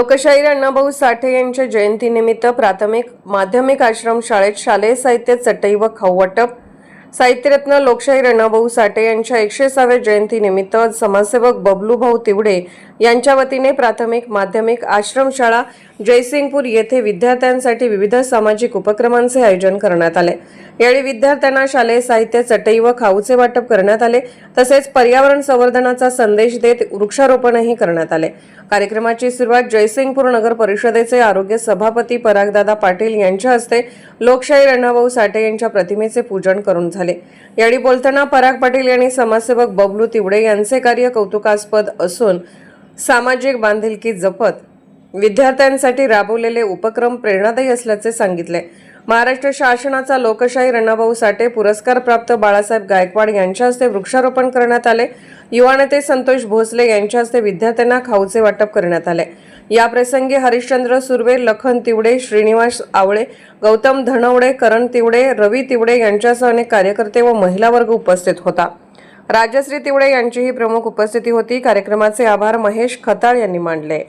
लोकशाहीर अण्णाभाऊ साठे यांच्या जयंतीनिमित्त प्राथमिक माध्यमिक आश्रम शाळेत शालेय साहित्य चटई व खाऊ वाटप। साहित्यरत्न लोकशाहीर अण्णाभाऊ साठे यांच्या 100व्या जयंतीनिमित्त समाजसेवक बबलू भाऊ तिवडे यांच्या वतीने प्राथमिक माध्यमिक आश्रमशाळा जयसिंगपूर येथे विद्यार्थ्यांसाठी विविध सामाजिक उपक्रमांचे आयोजन करण्यात आले। यावेळी विद्यार्थ्यांना शालेय साहित्य चटई व खाऊचे वाटप करण्यात आले। तसेच पर्यावरण संवर्धनाचा संदेश देत वृक्षारोपणही करण्यात आले। कार्यक्रमाची सुरुवात जयसिंगपूर नगर परिषदेचे आरोग्य सभापती परागदादा पाटील यांच्या हस्ते लोकशाहीर अण्णाभाऊ साठे यांच्या प्रतिमेचे पूजन करून झाले। यावेळी बोलताना पराग पाटील यांनी समाजसेवक बबलू तिवडे यांचे कार्य कौतुकास्पद असून सामाजिक बांधिलकी जपत विद्यार्थ्यांसाठी राबवलेले उपक्रम प्रेरणादायी असल्याचे सांगितले। महाराष्ट्र शासनाचा लोकशाहीर अण्णाभाऊ साठे पुरस्कार प्राप्त बाळासाहेब गायकवाड यांच्या हस्ते वृक्षारोपण करण्यात आले। युवा नेते संतोष भोसले यांच्या हस्ते विद्यार्थ्यांना खाऊचे वाटप करण्यात आले। या प्रसंगी हरिश्चंद्र सुर्वे, लखन तिवडे, श्रीनिवास आवळे, गौतम धनवडे, करण तिवडे, रवी तिवडे यांच्यासह अनेक कार्यकर्ते व महिला वर्ग उपस्थित होता। राजश्री तिवडे यांचीही प्रमुख उपस्थिती होती। कार्यक्रमाचे आभार महेश खताळ यांनी मानले।